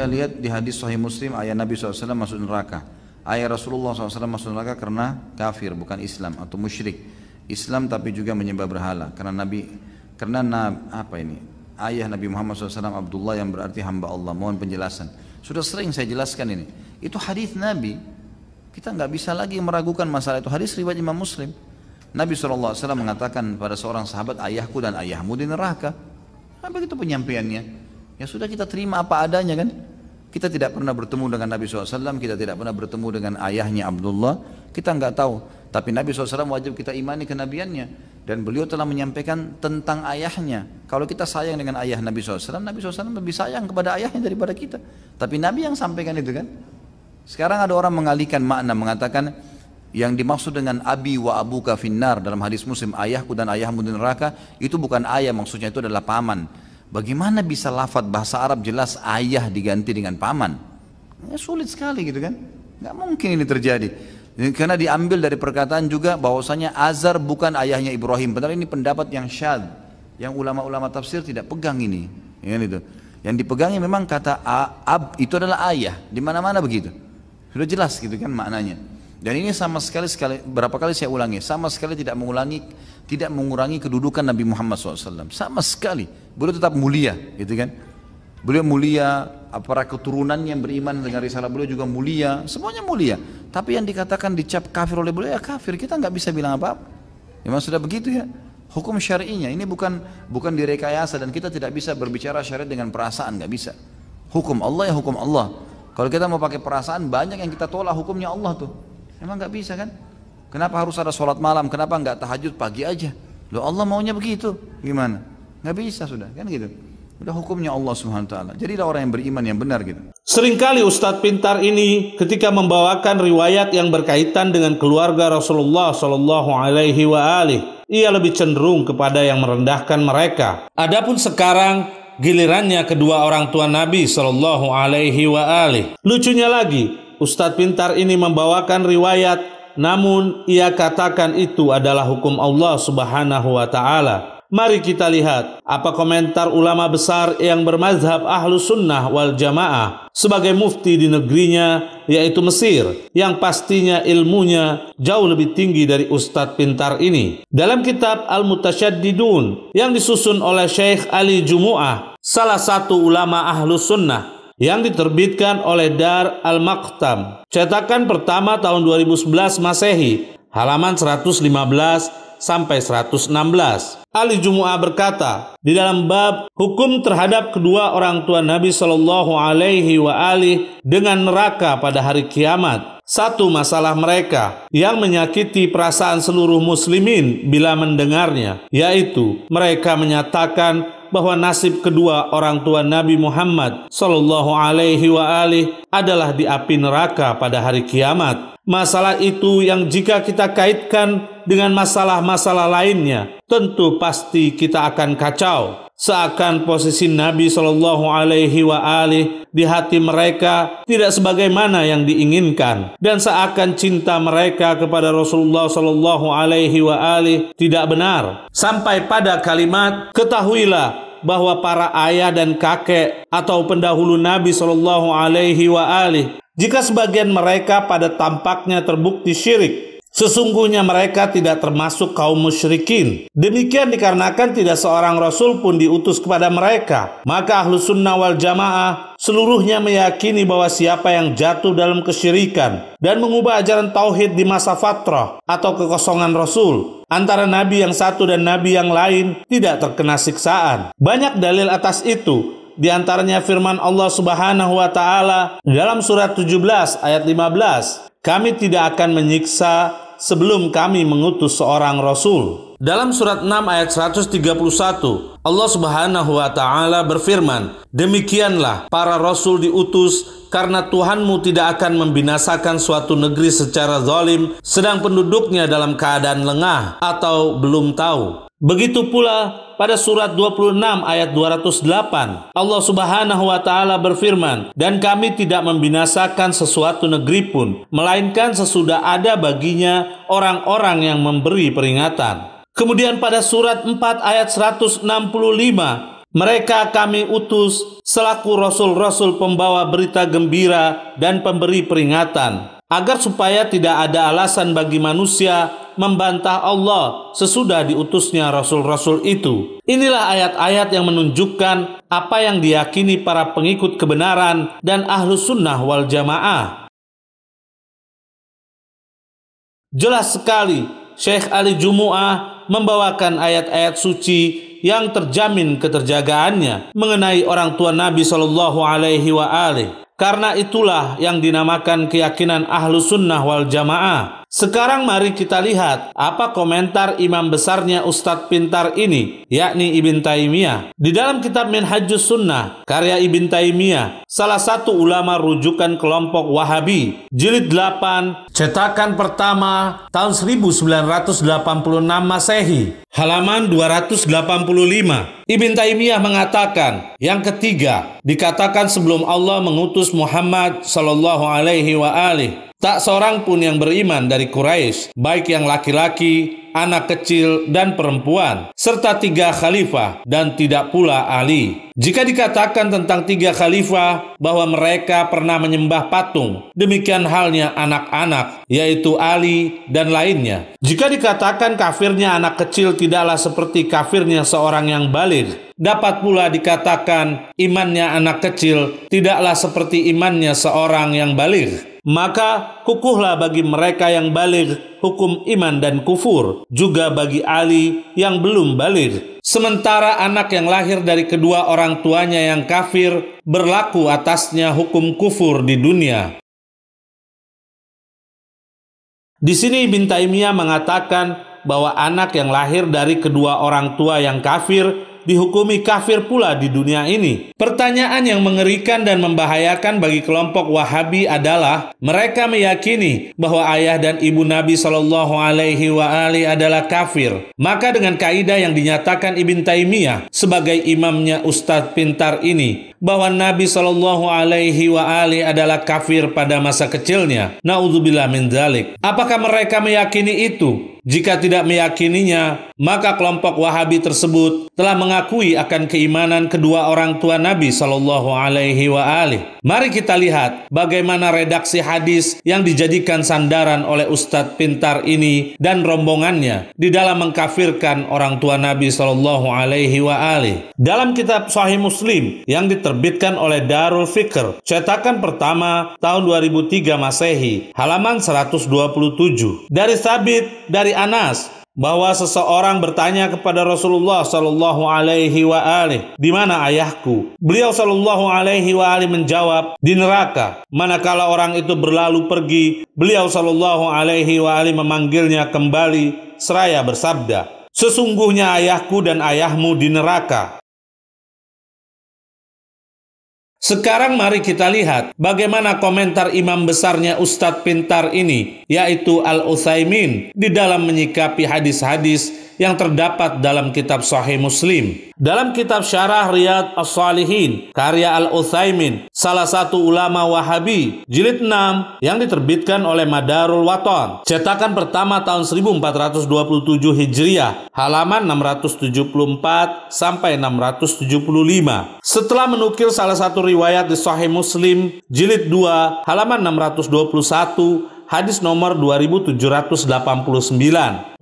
Saya lihat di hadis Sahih Muslim ayah Nabi SAW masuk neraka. Ayah Rasulullah SAW masuk neraka karena kafir, bukan Islam atau musyrik. Islam tapi juga menyembah berhala. Ayah Nabi Muhammad SAW Abdullah yang berarti hamba Allah. Mohon penjelasan. Sudah sering saya jelaskan ini. Itu hadis Nabi. Kita nggak bisa lagi meragukan masalah itu. Hadis riwayat Imam Muslim. Nabi SAW mengatakan pada seorang sahabat, ayahku dan ayahmu di neraka. Apa itu penyampaiannya? Ya sudah, kita terima apa adanya kan. Kita tidak pernah bertemu dengan Nabi SAW, kita tidak pernah bertemu dengan ayahnya Abdullah, kita nggak tahu. Tapi Nabi SAW wajib kita imani kenabiannya. Dan beliau telah menyampaikan tentang ayahnya. Kalau kita sayang dengan ayah Nabi SAW, Nabi SAW lebih sayang kepada ayahnya daripada kita. Tapi Nabi yang sampaikan itu kan. Sekarang ada orang mengalihkan makna, mengatakan yang dimaksud dengan abi wa abuka finnar dalam hadis Muslim, ayahku dan ayahmu di neraka, itu bukan ayah, maksudnya itu adalah paman. Bagaimana bisa lafaz bahasa Arab jelas ayah diganti dengan paman? Ya, sulit sekali gitu kan. Nggak mungkin ini terjadi. Karena diambil dari perkataan juga bahwasanya Azar bukan ayahnya Ibrahim. Padahal ini pendapat yang syadz, yang ulama-ulama tafsir tidak pegang ini. Ya, itu. Yang dipegangnya memang kata ab itu adalah ayah. Di mana-mana begitu. Sudah jelas gitu kan maknanya. Dan ini sama sekali berapa kali saya ulangi, sama sekali tidak mengurangi kedudukan Nabi Muhammad SAW. Sama sekali. Beliau tetap mulia, gitu kan? Beliau mulia, para keturunan yang beriman dengan risalah beliau juga mulia, semuanya mulia. Tapi yang dikatakan dicap kafir oleh beliau ya kafir, kita nggak bisa bilang apa-apa. Memang sudah begitu ya. Hukum syar'inya ini bukan direkayasa dan kita tidak bisa berbicara syariat dengan perasaan, nggak bisa. Hukum Allah ya hukum Allah. Kalau kita mau pakai perasaan, banyak yang kita tolak hukumnya Allah tuh. Emang nggak bisa kan? Kenapa harus ada sholat malam? Kenapa nggak tahajud pagi aja? Loh Allah maunya begitu, gimana? Nggak bisa sudah, kan gitu. Udah hukumnya Allah Subhanahu Wa Taala. Jadilah orang yang beriman yang benar gitu. Seringkali Ustadz pintar ini ketika membawakan riwayat yang berkaitan dengan keluarga Rasulullah Shallallahu Alaihi Wasallam, ia lebih cenderung kepada yang merendahkan mereka. Adapun sekarang gilirannya kedua orang tua Nabi Shallallahu Alaihi Wasallam. Lucunya lagi, Ustadz pintar ini membawakan riwayat, namun ia katakan itu adalah hukum Allah Subhanahu Wa Taala. Mari kita lihat apa komentar ulama besar yang bermazhab Ahlus Sunnah wal Jamaah sebagai mufti di negerinya, yaitu Mesir, yang pastinya ilmunya jauh lebih tinggi dari Ustadz pintar ini. Dalam kitab Al-Mutasyaddidun yang disusun oleh Syekh Ali Jumu'ah, salah satu ulama Ahlus Sunnah, yang diterbitkan oleh Dar Al-Maktam, cetakan pertama tahun 2011 Masehi, halaman 115 sampai 116. Ali Jumu'ah berkata, di dalam bab hukum terhadap kedua orang tua Nabi Shallallahu Alaihi Wasallam dengan neraka pada hari kiamat, satu masalah mereka yang menyakiti perasaan seluruh muslimin bila mendengarnya, yaitu mereka menyatakan bahwa nasib kedua orang tua Nabi Muhammad Shallallahu Alaihi Wasallam adalah di api neraka pada hari kiamat. Masalah itu yang jika kita kaitkan dengan masalah-masalah lainnya, tentu pasti kita akan kacau. Seakan posisi Nabi Shallallahu Alaihi Wasallam di hati mereka tidak sebagaimana yang diinginkan, dan seakan cinta mereka kepada Rasulullah Shallallahu Alaihi Wasallam tidak benar. Sampai pada kalimat, ketahuilah bahwa para ayah dan kakek atau pendahulu Nabi Shallallahu Alaihi Wasallam, jika sebagian mereka pada tampaknya terbukti syirik, sesungguhnya mereka tidak termasuk kaum musyrikin. Demikian dikarenakan tidak seorang rasul pun diutus kepada mereka. Maka Ahlus Sunnah wal Jamaah seluruhnya meyakini bahwa siapa yang jatuh dalam kesyirikan dan mengubah ajaran tauhid di masa fatrah atau kekosongan rasul antara nabi yang satu dan nabi yang lain tidak terkena siksaan. Banyak dalil atas itu. Di antaranya firman Allah Subhanahu wa taala dalam surat 17 ayat 15, kami tidak akan menyiksa sebelum kami mengutus seorang rasul. Dalam surat 6 ayat 131, Allah Subhanahu wa taala berfirman, demikianlah para rasul diutus karena Tuhanmu tidak akan membinasakan suatu negeri secara zalim sedang penduduknya dalam keadaan lengah atau belum tahu. Begitu pula pada surat 26 ayat 208, Allah Subhanahu wa taala berfirman, dan kami tidak membinasakan sesuatu negeri pun, melainkan sesudah ada baginya orang-orang yang memberi peringatan. Kemudian pada surat 4 ayat 165, Mereka kami utus selaku rasul-rasul pembawa berita gembira dan pemberi peringatan, agar supaya tidak ada alasan bagi manusia membantah Allah sesudah diutusnya rasul-rasul itu. Inilah ayat-ayat yang menunjukkan apa yang diyakini para pengikut kebenaran dan ahlus sunnah wal jamaah. Jelas sekali Syekh Ali Jumu'ah membawakan ayat-ayat suci yang terjamin keterjagaannya mengenai orang tua Nabi Shallallahu Alaihi Wasallam. Karena itulah yang dinamakan keyakinan Ahlus Sunnah wal Jamaah. Sekarang mari kita lihat apa komentar imam besarnya Ustadz pintar ini, yakni Ibn Taimiyah. Di dalam kitab Minhajus Sunnah, karya Ibn Taimiyah, salah satu ulama rujukan kelompok Wahabi, jilid 8, cetakan pertama tahun 1986 Masehi, halaman 285. Ibn Taimiyah mengatakan, yang ketiga, dikatakan sebelum Allah mengutus Muhammad sallallahu alaihi wa alihi, tak seorang pun yang beriman dari Quraisy, baik yang laki-laki, anak kecil, dan perempuan, serta 3 khalifah, dan tidak pula Ali. Jika dikatakan tentang 3 khalifah bahwa mereka pernah menyembah patung, demikian halnya anak-anak, yaitu Ali dan lainnya. Jika dikatakan kafirnya anak kecil tidaklah seperti kafirnya seorang yang baligh, dapat pula dikatakan imannya anak kecil tidaklah seperti imannya seorang yang baligh. Maka kukuhlah bagi mereka yang baligh hukum iman dan kufur, juga bagi Ali yang belum baligh. Sementara anak yang lahir dari kedua orang tuanya yang kafir berlaku atasnya hukum kufur di dunia. Di sini Ibn Taimiyah mengatakan bahwa anak yang lahir dari kedua orang tua yang kafir dihukumi kafir pula di dunia ini. Pertanyaan yang mengerikan dan membahayakan bagi kelompok Wahabi adalah mereka meyakini bahwa ayah dan ibu Nabi Shallallahu Alaihi Wasallam adalah kafir. Maka dengan kaidah yang dinyatakan Ibn Taimiyah sebagai imamnya Ustadz pintar ini, bahwa Nabi Shallallahu Alaihi Wasallam adalah kafir pada masa kecilnya, naudzubillah min dzalik. Apakah mereka meyakini itu? Jika tidak meyakininya, maka kelompok Wahabi tersebut telah mengakui akan keimanan kedua orang tua Nabi Shallallahu Alaihi Wasallam. Mari kita lihat bagaimana redaksi hadis yang dijadikan sandaran oleh Ustadz pintar ini dan rombongannya di dalam mengkafirkan orang tua Nabi Shallallahu Alaihi Wasallam. Dalam kitab Sahih Muslim yang diterbitkan oleh Darul Fikr, cetakan pertama tahun 2003 Masehi, halaman 127. Dari Sabit dari Anas bahwa seseorang bertanya kepada Rasulullah Shallallahu Alaihi Wasallam, di mana ayahku? Beliau Shallallahu Alaihi Wasallam menjawab, di neraka. Manakala orang itu berlalu pergi, beliau Shallallahu Alaihi Wasallam memanggilnya kembali seraya bersabda, sesungguhnya ayahku dan ayahmu di neraka. Sekarang mari kita lihat bagaimana komentar imam besarnya Ustadz pintar ini, yaitu Al-Utsaimin, di dalam menyikapi hadis-hadis yang terdapat dalam kitab Sahih Muslim. Dalam kitab Syarah Riyadh As-Salihin, karya Al-Utsaimin, salah satu ulama Wahabi, jilid 6 yang diterbitkan oleh Madarul Waton, cetakan pertama tahun 1427 Hijriah, halaman 674 sampai 675. Setelah menukil salah satu riwayat di Sahih Muslim, jilid 2, halaman 621, hadis nomor 2789,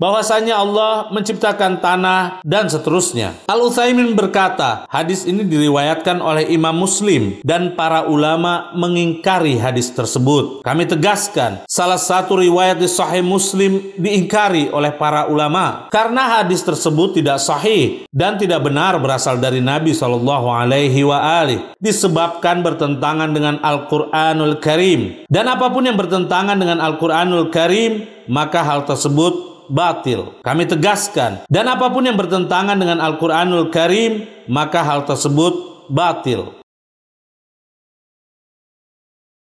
bahwasanya Allah menciptakan tanah dan seterusnya. Al-Utsaimin berkata, hadis ini diriwayatkan oleh Imam Muslim dan para ulama mengingkari hadis tersebut. Kami tegaskan, salah satu riwayat di Sahih Muslim diingkari oleh para ulama karena hadis tersebut tidak sahih dan tidak benar berasal dari Nabi Shallallahu Alaihi Wasallam, disebabkan bertentangan dengan Al-Quranul Karim. Dan apapun yang bertentangan dengan Al-Quranul Karim, maka hal tersebut batil. Kami tegaskan, dan apapun yang bertentangan dengan Al-Quranul Karim, maka hal tersebut batil.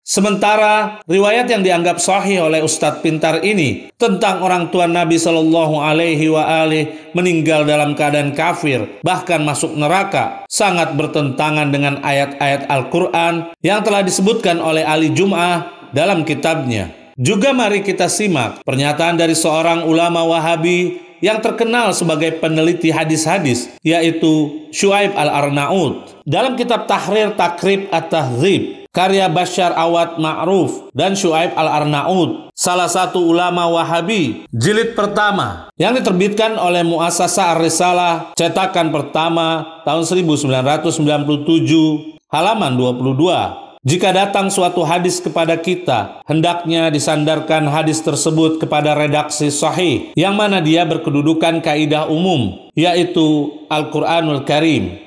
Sementara riwayat yang dianggap sahih oleh Ustadz pintar ini tentang orang tua Nabi Shallallahu Alaihi Wasallam meninggal dalam keadaan kafir, bahkan masuk neraka, sangat bertentangan dengan ayat-ayat Al-Quran yang telah disebutkan oleh Ali Jumu'ah dalam kitabnya. Juga mari kita simak pernyataan dari seorang ulama Wahabi yang terkenal sebagai peneliti hadis-hadis, yaitu Syuaib Al-Arnaud. Dalam kitab Tahrir Takrib At-Tahdzib, karya Bashar Awad Ma'ruf dan Syuaib Al-Arnaud, salah satu ulama Wahabi, jilid pertama, yang diterbitkan oleh Muassasah Ar-Risalah, cetakan pertama tahun 1997, halaman 22. Jika datang suatu hadis kepada kita, hendaknya disandarkan hadis tersebut kepada redaksi sahih, yang mana dia berkedudukan kaidah umum, yaitu Al-Quranul Karim.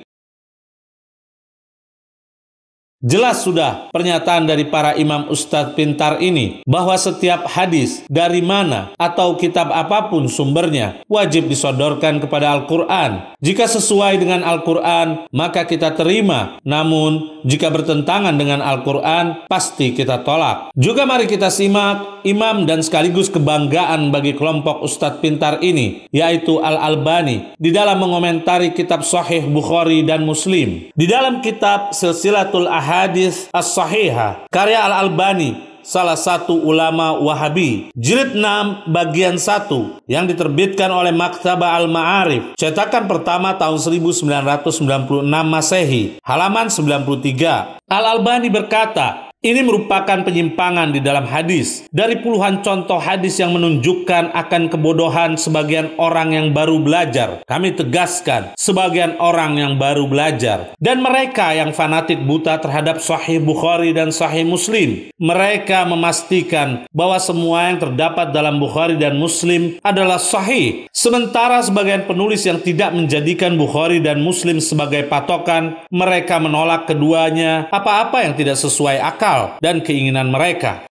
Jelas sudah pernyataan dari para imam ustadz pintar ini bahwa setiap hadis dari mana atau kitab apapun sumbernya wajib disodorkan kepada Al-Quran. Jika sesuai dengan Al-Quran maka kita terima, namun jika bertentangan dengan Al-Quran pasti kita tolak. Juga mari kita simak imam dan sekaligus kebanggaan bagi kelompok ustadz pintar ini, yaitu Al-Albani, di dalam mengomentari kitab Sahih Bukhari dan Muslim. Di dalam kitab Silsilatul Hadis As-Sahihah, karya Al-Albani, salah satu ulama Wahabi, jilid 6 bagian 1, yang diterbitkan oleh Maktabah Al-Ma'arif, cetakan pertama tahun 1996 Masehi, halaman 93. Al-Albani berkata, ini merupakan penyimpangan di dalam hadis. Dari puluhan contoh hadis yang menunjukkan akan kebodohan sebagian orang yang baru belajar, kami tegaskan, sebagian orang yang baru belajar, dan mereka yang fanatik buta terhadap Sahih Bukhari dan Sahih Muslim, mereka memastikan bahwa semua yang terdapat dalam Bukhari dan Muslim adalah sahih, sementara sebagian penulis yang tidak menjadikan Bukhari dan Muslim sebagai patokan, mereka menolak keduanya, apa-apa yang tidak sesuai akal dan keinginan mereka.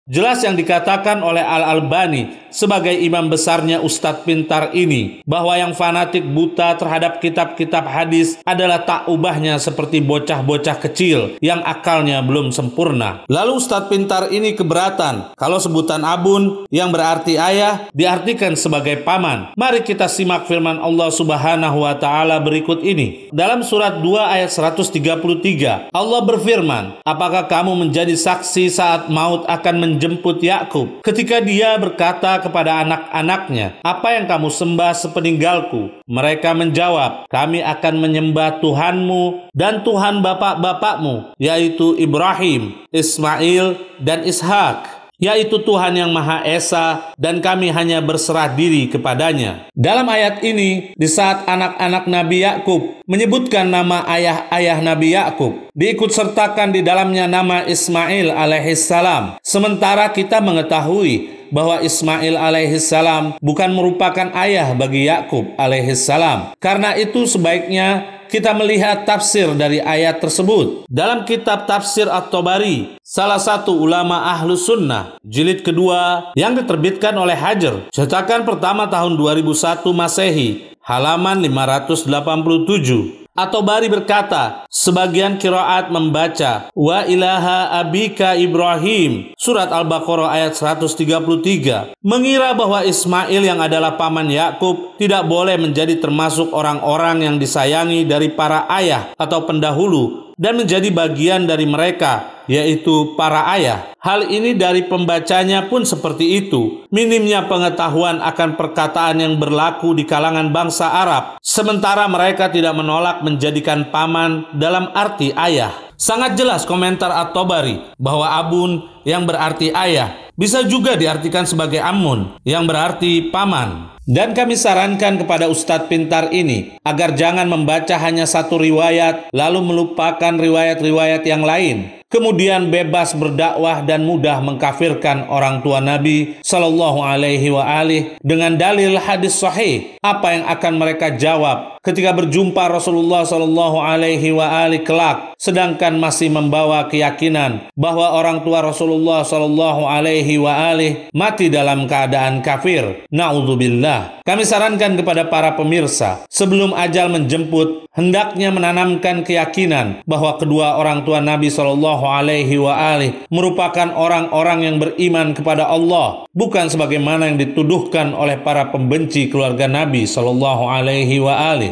Jelas yang dikatakan oleh Al-Albani sebagai imam besarnya ustadz pintar ini, bahwa yang fanatik buta terhadap kitab-kitab hadis adalah tak ubahnya seperti bocah-bocah kecil yang akalnya belum sempurna. Lalu ustadz pintar ini keberatan kalau sebutan abun yang berarti ayah diartikan sebagai paman. Mari kita simak firman Allah Subhanahu wa Ta'ala berikut ini. Dalam surat 2 ayat 133, Allah berfirman, apakah kamu menjadi saksi saat maut akan menjemput Yakub ketika dia berkata kepada anak-anaknya, apa yang kamu sembah sepeninggalku? Mereka menjawab, kami akan menyembah Tuhanmu dan Tuhan bapak-bapakmu, yaitu Ibrahim, Ismail, dan Ishak, yaitu Tuhan yang Maha Esa, dan kami hanya berserah diri kepadanya. Dalam ayat ini, di saat anak-anak Nabi Yakub menyebutkan nama ayah-ayah Nabi Yakub, diikutsertakan di dalamnya nama Ismail alaihissalam. Sementara kita mengetahui bahwa Ismail alaihissalam bukan merupakan ayah bagi Yakub alaihissalam. Karena itu sebaiknya kita melihat tafsir dari ayat tersebut. Dalam kitab Tafsir At-Tabari, salah satu ulama Ahlus Sunnah, jilid kedua, yang diterbitkan oleh Hajar, cetakan pertama tahun 2001 Masehi, halaman 587. At-Tabari berkata, sebagian qiraat membaca wa ilaha abika Ibrahim, surat Al-Baqarah ayat 133, mengira bahwa Ismail yang adalah paman Yakub tidak boleh menjadi termasuk orang-orang yang disayangi dari para ayah atau pendahulu dan menjadi bagian dari mereka, yaitu para ayah. Hal ini dari pembacanya pun seperti itu. Minimnya pengetahuan akan perkataan yang berlaku di kalangan bangsa Arab, sementara mereka tidak menolak menjadikan paman dalam arti ayah. Sangat jelas komentar At-Tabari bahwa abun yang berarti ayah bisa juga diartikan sebagai amun yang berarti paman. Dan kami sarankan kepada ustadz pintar ini agar jangan membaca hanya satu riwayat lalu melupakan riwayat-riwayat yang lain, kemudian bebas berdakwah dan mudah mengkafirkan orang tua Nabi Shallallahu Alaihi Wasallam dengan dalil hadis sahih. Apa yang akan mereka jawab ketika berjumpa Rasulullah Shallallahu Alaihi Wasallam kelak, sedangkan masih membawa keyakinan bahwa orang tua Rasulullah Shallallahu Alaihi Wasallam mati dalam keadaan kafir? Na'udzubillah. Kami sarankan kepada para pemirsa, sebelum ajal menjemput, hendaknya menanamkan keyakinan bahwa kedua orang tua Nabi Shallallahu Alaihi Wasallam merupakan orang-orang yang beriman kepada Allah, bukan sebagaimana yang dituduhkan oleh para pembenci keluarga Nabi Shallallahu Alaihi Wasallam.